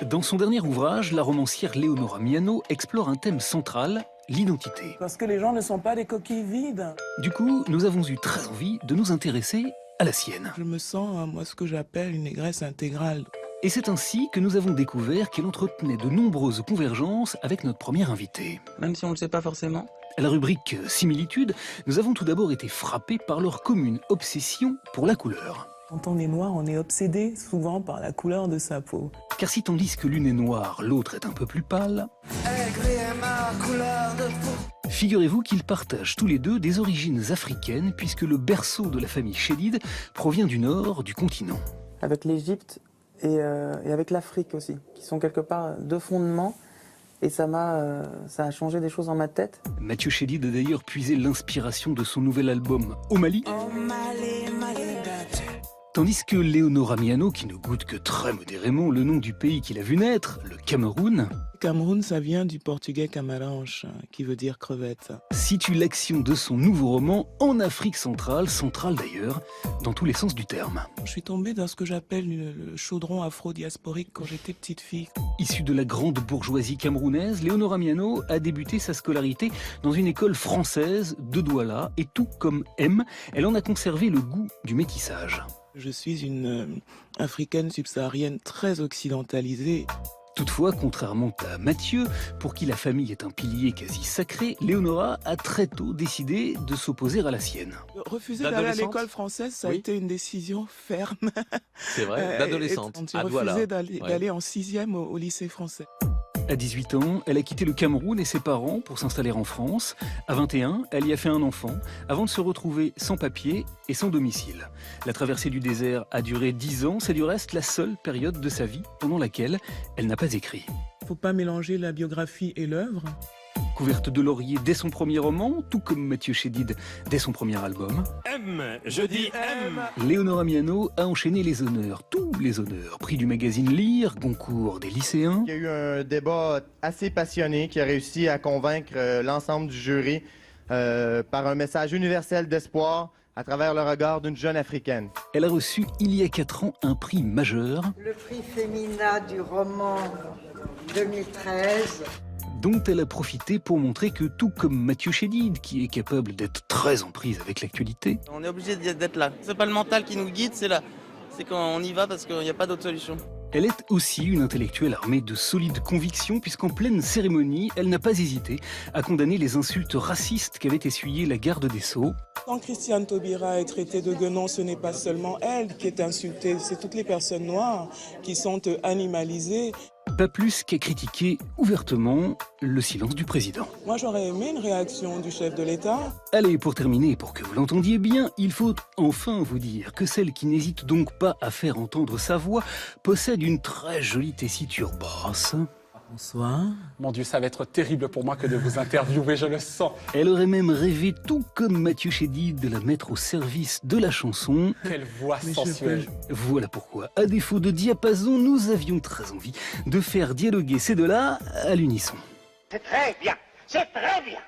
Dans son dernier ouvrage, la romancière Leonora Miano explore un thème central, l'identité. Parce que les gens ne sont pas des coquilles vides. Du coup, nous avons eu très envie de nous intéresser à la sienne. Je me sens, moi, ce que j'appelle une négresse intégrale. Et c'est ainsi que nous avons découvert qu'elle entretenait de nombreuses convergences avec notre première invitée. Même si on ne le sait pas forcément. À la rubrique similitudes, nous avons tout d'abord été frappés par leur commune obsession pour la couleur. Quand on est noir, on est obsédé souvent par la couleur de sa peau. Car si tandis que l'une est noire, l'autre est un peu plus pâle, figurez-vous qu'ils partagent tous les deux des origines africaines puisque le berceau de la famille Chédid provient du nord du continent. Avec l'Égypte et avec l'Afrique aussi, qui sont quelque part deux fondements. Et ça a changé des choses dans ma tête. Mathieu Chédid a d'ailleurs puisé l'inspiration de son nouvel album Au Mali. Tandis que Leonora Miano, qui ne goûte que très modérément le nom du pays qu'il a vu naître, le Cameroun, Cameroun, ça vient du portugais camaranche, qui veut dire crevette. situe l'action de son nouveau roman en Afrique centrale d'ailleurs, dans tous les sens du terme. Je suis tombée dans ce que j'appelle le chaudron afro-diasporique quand j'étais petite fille. Issue de la grande bourgeoisie camerounaise, Leonora Miano a débuté sa scolarité dans une école française de Douala et tout comme M, elle en a conservé le goût du métissage. Je suis une africaine subsaharienne très occidentalisée. Toutefois, contrairement à Mathieu, pour qui la famille est un pilier quasi sacré, Leonora a très tôt décidé de s'opposer à la sienne. Refuser d'aller à l'école française, ça a été une décision ferme. C'est vrai, d'adolescente. J'ai refusé d'aller en 6e au lycée français. À 18 ans, elle a quitté le Cameroun et ses parents pour s'installer en France. À 21, elle y a fait un enfant, avant de se retrouver sans papier et sans domicile. La traversée du désert a duré 10 ans, c'est du reste la seule période de sa vie pendant laquelle elle n'a pas écrit. Il ne faut pas mélanger la biographie et l'œuvre. Couverte de laurier dès son premier roman, tout comme Mathieu Chédid dès son premier album, M, je dis M. Leonora Miano a enchaîné les honneurs, tous les honneurs. Prix du magazine Lire, concours des lycéens. Il y a eu un débat assez passionné qui a réussi à convaincre l'ensemble du jury par un message universel d'espoir à travers le regard d'une jeune africaine. Elle a reçu il y a 4 ans un prix majeur. Le prix Femina du roman 2013. Dont elle a profité pour montrer que tout comme Mathieu Chédid, qui est capable d'être très en prise avec l'actualité, On est obligé d'être là. C'est pas le mental qui nous guide, c'est là. C'est quand on y va parce qu'il n'y a pas d'autre solution. elle est aussi une intellectuelle armée de solides convictions puisqu'en pleine cérémonie, elle n'a pas hésité à condamner les insultes racistes qu'avait essuyées la garde des Sceaux. Quand Christiane Taubira est traitée de guenon, ce n'est pas seulement elle qui est insultée, c'est toutes les personnes noires qui sont animalisées. Pas plus qu'à critiquer ouvertement le silence du président. Moi, j'aurais aimé une réaction du chef de l'État. Allez, pour terminer, pour que vous l'entendiez bien, il faut enfin vous dire que celle qui n'hésite donc pas à faire entendre sa voix possède une très jolie tessiture basse. Bonsoir. Mon Dieu, ça va être terrible pour moi que de vous interviewer, je le sens. Elle aurait même rêvé, tout comme Mathieu Chédid, de la mettre au service de la chanson. Quelle voix sensuelle. Voilà pourquoi, à défaut de diapason, nous avions très envie de faire dialoguer ces deux-là à l'unisson. C'est très bien, c'est très bien.